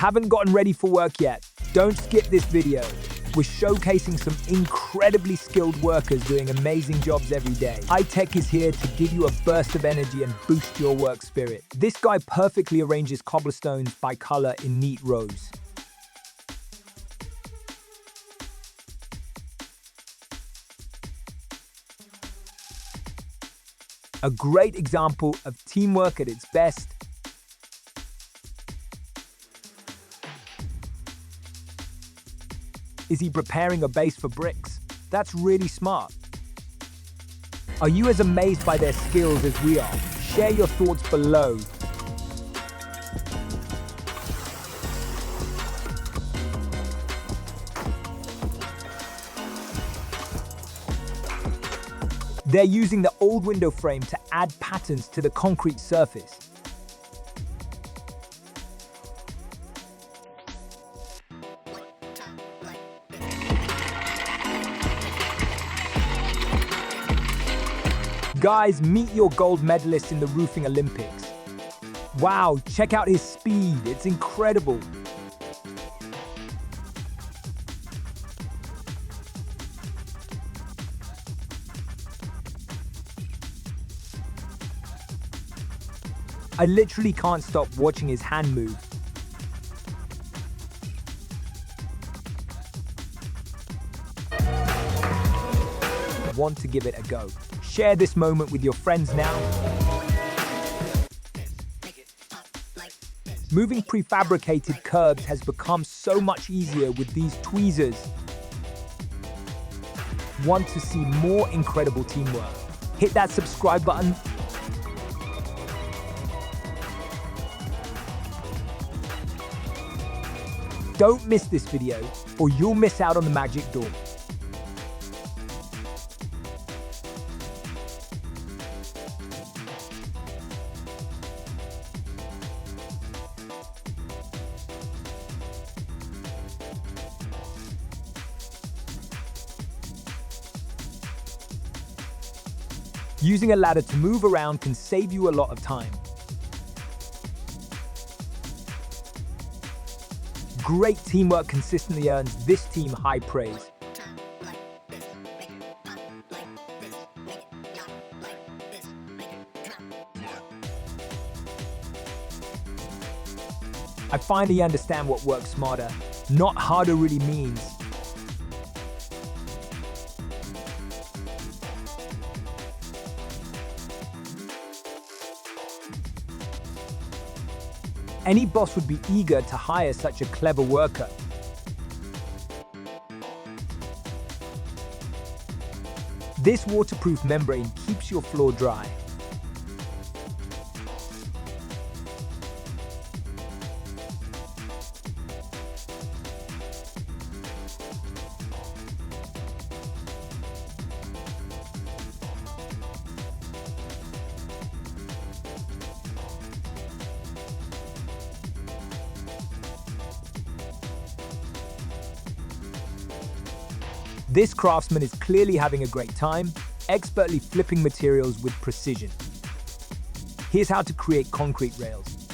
Haven't gotten ready for work yet? Don't skip this video. We're showcasing some incredibly skilled workers doing amazing jobs every day. High-tech is here to give you a burst of energy and boost your work spirit. This guy perfectly arranges cobblestones by color in neat rows. A great example of teamwork at its best. Is he preparing a base for bricks? That's really smart. Are you as amazed by their skills as we are? Share your thoughts below. They're using the old window frame to add patterns to the concrete surface. Guys, meet your gold medalist in the roofing Olympics. Wow, check out his speed, it's incredible. I literally can't stop watching his hand move. I want to give it a go. Share this moment with your friends now. Moving prefabricated curbs has become so much easier with these tweezers. Want to see more incredible teamwork? Hit that subscribe button. Don't miss this video, or you'll miss out on the magic door. Using a ladder to move around can save you a lot of time. Great teamwork consistently earns this team high praise. I finally understand what work smarter, not harder really means. Any boss would be eager to hire such a clever worker. This waterproof membrane keeps your floor dry. This craftsman is clearly having a great time, expertly flipping materials with precision. Here's how to create concrete rails.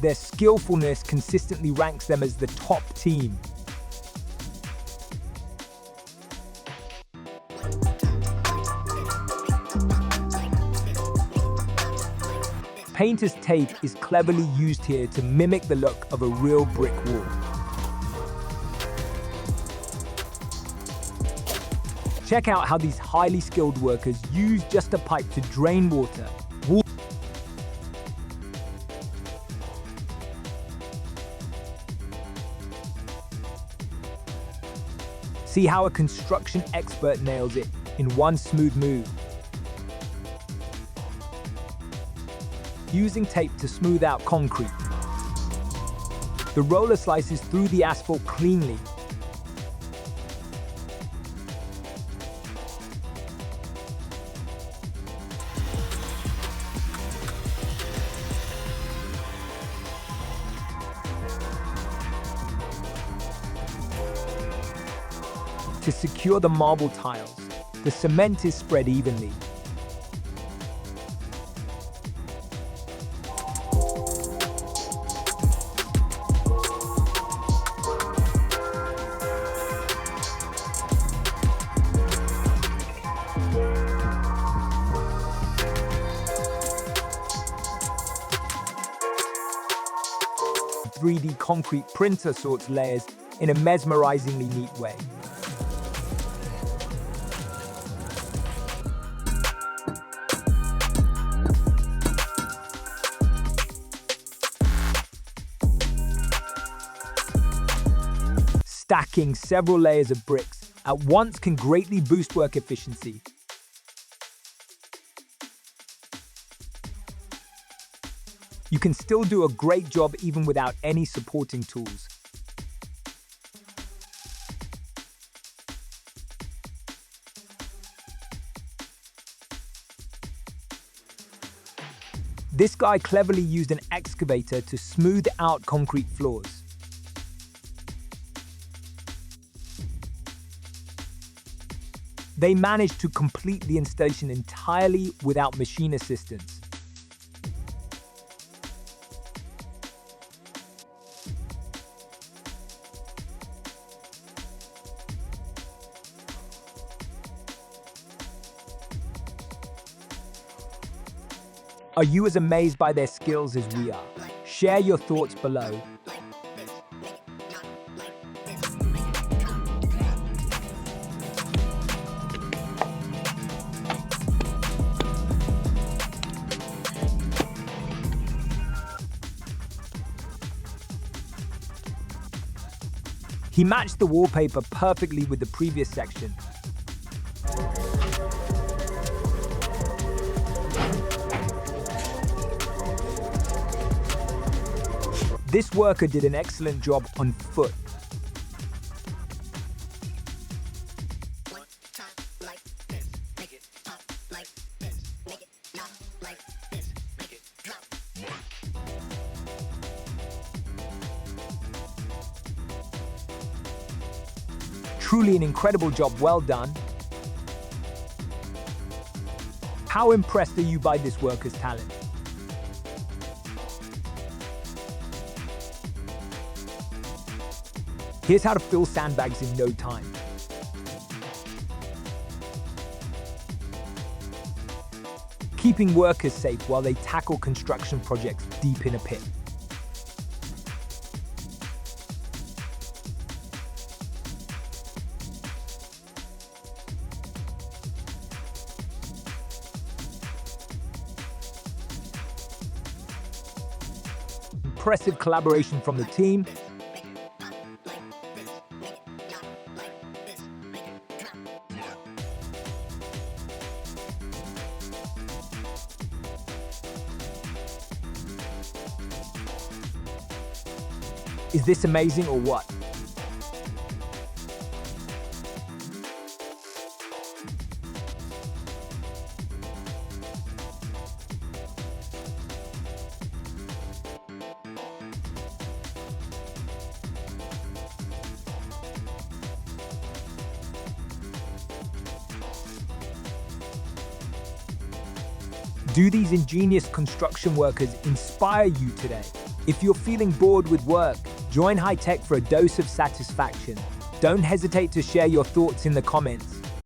Their skillfulness consistently ranks them as the top team. Painter's tape is cleverly used here to mimic the look of a real brick wall. Check out how these highly skilled workers use just a pipe to drain water. See how a construction expert nails it in one smooth move. Using tape to smooth out concrete. The roller slices through the asphalt cleanly. To secure the marble tiles, the cement is spread evenly. The 3D concrete printer sorts layers in a mesmerizingly neat way. Stacking several layers of bricks at once can greatly boost work efficiency. You can still do a great job even without any supporting tools. This guy cleverly used an excavator to smooth out concrete floors. They managed to complete the installation entirely without machine assistance. Are you as amazed by their skills as we are? Share your thoughts below. He matched the wallpaper perfectly with the previous section. This worker did an excellent job on foot. Truly an incredible job, well done. How impressed are you by this worker's talent? Here's how to fill sandbags in no time. Keeping workers safe while they tackle construction projects deep in a pit. Impressive collaboration from the team. Is this amazing or what? Do these ingenious construction workers inspire you today? If you're feeling bored with work, join High Tech for a dose of satisfaction. Don't hesitate to share your thoughts in the comments.